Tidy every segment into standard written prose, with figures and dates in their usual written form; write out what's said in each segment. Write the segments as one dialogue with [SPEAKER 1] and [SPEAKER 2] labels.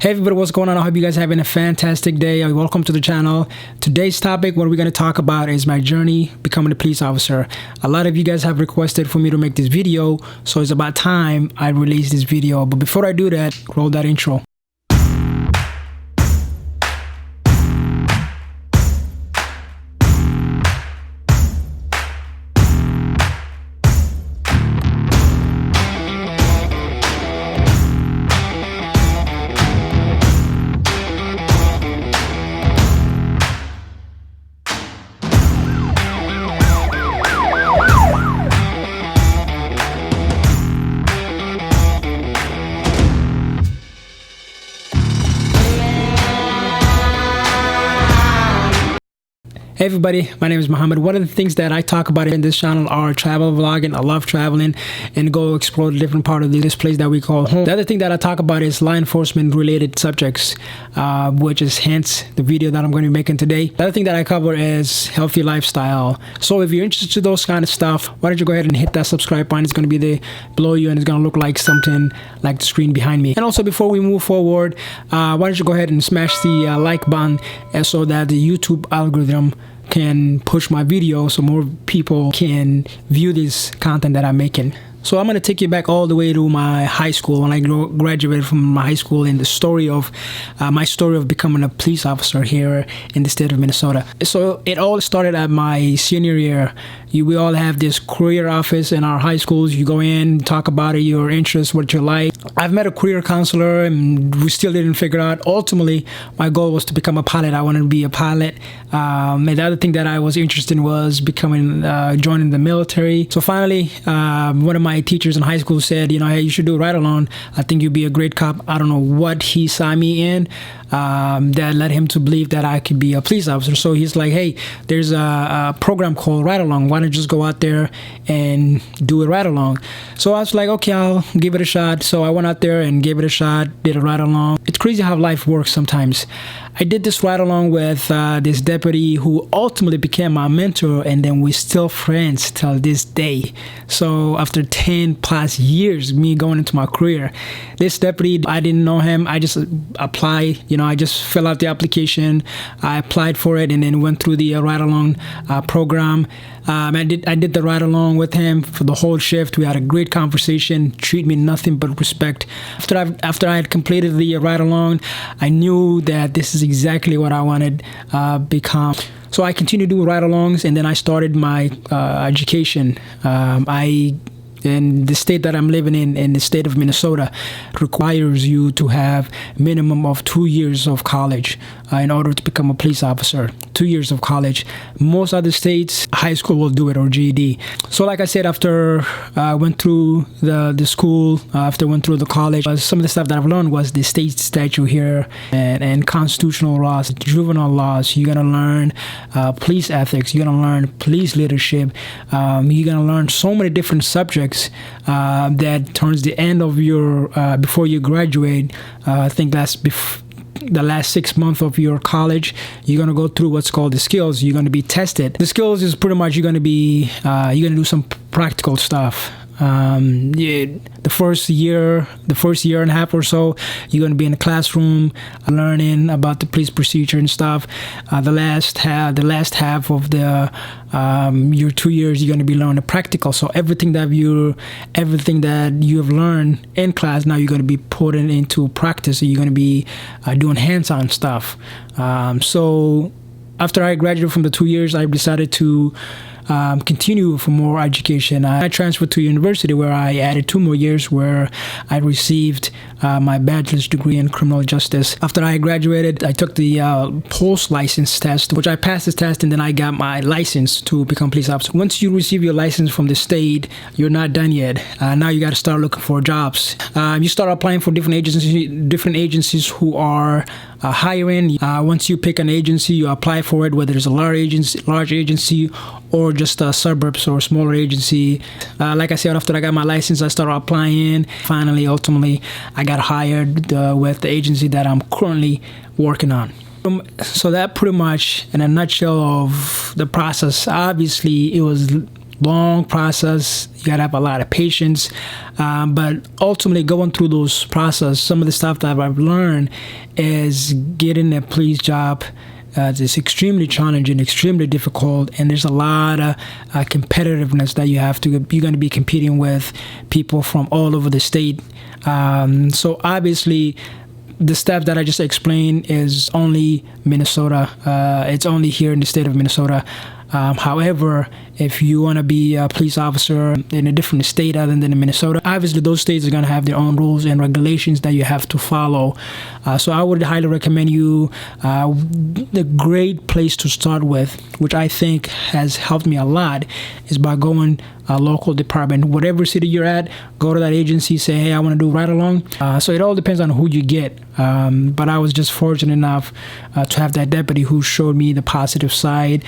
[SPEAKER 1] Hey everybody, what's going on? I hope you guys are having a fantastic day. Welcome to the channel. Today's topic, what we're going to talk about is my journey becoming a police officer. A lot of you guys have requested for me to make this video, so it's about time I release this video. But before I do that, roll that intro. Hey everybody, my name is Muhammad. One of the things that I talk about in this channel are travel vlogging. I love traveling and go explore the different part of this place that we call home. The other thing that I talk about is law enforcement related subjects, which is hence the video that I'm going to be making today. The other thing that I cover is healthy lifestyle. So if you're interested in those kind of stuff, why don't you go ahead and hit that subscribe button. It's going to be there below you and it's going to look like something like the screen behind me. And also before we move forward, why don't you go ahead and smash the like button so that the YouTube algorithm can push my video so more people can view this content that I'm making. So I'm going to take you back all the way to my high school when I graduated from my high school and the story of my story of becoming a police officer here in the state of Minnesota. So it all started at my senior year. We all have this career office in our high schools. You go in, talk about it, your interests, what you like. I've met a career counselor and we still didn't figure out. Ultimately, my goal was to become a pilot. I wanted to be a pilot. And the other thing that I was interested in was joining the military. So finally, one of my teachers in high school said, hey, you should do a ride-along. I think you'd be a great cop. I don't know what he saw me in that led him to believe that I could be a police officer. So he's like, hey, there's a program called Ride-Along. Why don't you just go out there and do a ride-along? So I was like, okay, I'll give it a shot. So I went out there and gave it a shot, did a ride-along. It's crazy how life works sometimes. I did this ride-along with this deputy who ultimately became my mentor, and then we're still friends till this day. So after 10 plus years, me going into my career, this deputy, I didn't know him. I just applied, I just fill out the application. I applied for it and then went through the ride-along program. I did the ride-along with him for the whole shift. We had a great conversation, treat me nothing but respect. After I had completed the ride-along, I knew that this is exactly what I wanted to become. So I continued to do ride-alongs, and then I started my education. In the state that I'm living in the state of Minnesota, requires you to have minimum of 2 years of college in order to become a police officer. 2 years of college. Most other states, high school will do it, or GED. So like I said, after I went through the school, after I went through the college, some of the stuff that I've learned was the state statute here and constitutional laws, juvenile laws. You're going to learn police ethics. You're going to learn police leadership. You're going to learn so many different subjects that turns the end of your before you graduate. I think that's the last 6 months of your college. You're going to go through what's called the skills. You're going to be tested. The skills is pretty much you're going to do some practical stuff. The first year and a half or so, you're going to be in the classroom learning about the police procedure and stuff. The last half of your 2 years, you're going to be learning practical. So everything that you have learned in class, now you're going to be putting into practice. So you're going to be doing hands-on stuff. So after I graduated from the 2 years, I decided to continue for more education. I transferred to university where I added 2 more years where I received my bachelor's degree in criminal justice. After I graduated, I took the post license test, which I passed this test, and then I got my license to become a police officer. Once you receive your license from the state, you're not done yet. Now you got to start looking for jobs. You start applying for different agencies who are hiring. Once you pick an agency, you apply for it, whether it's a large agency or just a suburbs or smaller agency. Like I said, after I got my license, I started applying. Finally, ultimately, I got hired with the agency that I'm currently working on. So that pretty much in a nutshell of the process. Obviously, it was long process. You gotta have a lot of patience, but ultimately going through those process, some of the stuff that I've learned is getting a police job. It's extremely challenging, extremely difficult, and there's a lot of competitiveness that you're going to be competing with people from all over the state. So obviously, the steps that I just explained is only Minnesota. It's only here in the state of Minnesota. However, if you want to be a police officer in a different state other than Minnesota, obviously those states are going to have their own rules and regulations that you have to follow. So I would highly recommend you, the great place to start with, which I think has helped me a lot, is by going a local department. Whatever city you're at, go to that agency, say, hey, I want to do ride along. So it all depends on who you get. But I was just fortunate enough to have that deputy who showed me the positive side,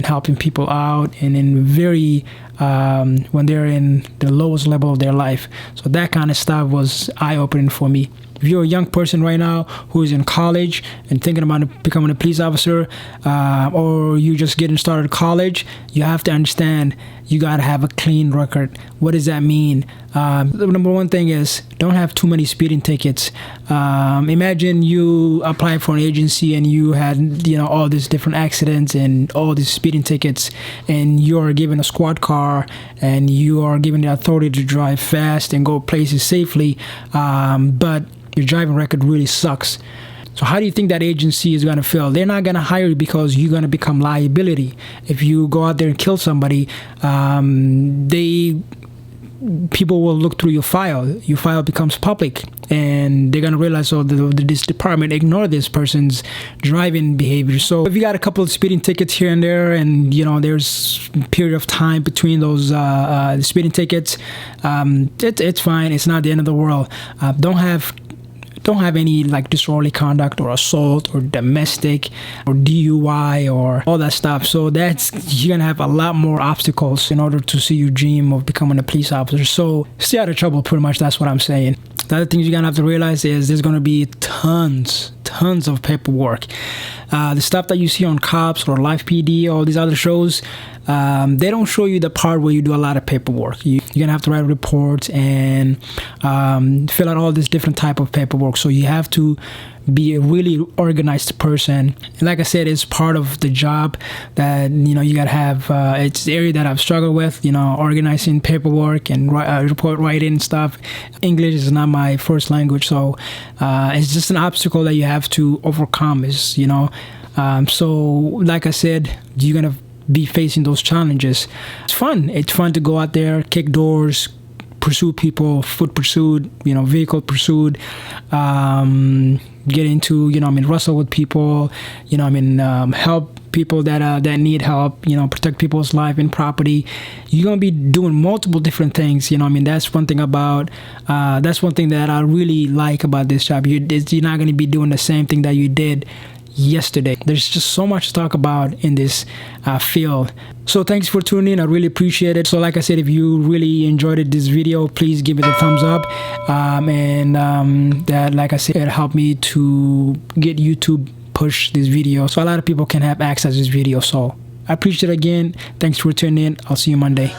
[SPEAKER 1] helping people out and in very, when they're in the lowest level of their life. So that kind of stuff was eye-opening for me. If you're a young person right now who is in college and thinking about becoming a police officer, or you're just getting started college, you have to understand you got to have a clean record. What does that mean? The number one thing is don't have too many speeding tickets. Imagine you apply for an agency and you had all these different accidents and all these speeding tickets, and you're given a squad car and you are given the authority to drive fast and go places safely, but your driving record really sucks. So how do you think that agency is going to feel? They're not going to hire you because you're going to become liability. If you go out there and kill somebody, people will look through your file. Your file becomes public, and they're going to realize, this department ignored this person's driving behavior. So if you got a couple of speeding tickets here and there, and there's a period of time between those speeding tickets, it's fine. It's not the end of the world. Don't have any like disorderly conduct or assault or domestic or DUI or all that stuff. So you're gonna have a lot more obstacles in order to see your dream of becoming a police officer. So stay out of trouble, pretty much. That's what I'm saying. The other thing you're gonna have to realize is there's gonna be tons of paperwork. The stuff that you see on Cops or Life PD, all these other shows, they don't show you the part where you do a lot of paperwork. You're gonna have to write reports and fill out all this different type of paperwork. So you have to be a really organized person. And like I said, it's part of the job that you gotta have. It's the area that I've struggled with, organizing paperwork and report writing and stuff. English is not my first language, so it's just an obstacle that you have to overcome. So like I said, you're gonna be facing those challenges. It's fun. It's fun to go out there, kick doors, pursue people, foot pursuit, vehicle pursuit, get into, wrestle with people, help people that need help, protect people's life and property. You're going to be doing multiple different things. That's one thing that I really like about this job. You're not going to be doing the same thing that you did yesterday. There's just so much to talk about in this field. So thanks for tuning in. I really appreciate it. So like I said, if you really enjoyed this video, please give it a thumbs up, and that, like I said, it helped me to get YouTube push this video so a lot of people can have access to this video. So I appreciate it again. Thanks for tuning in. I'll see you Monday.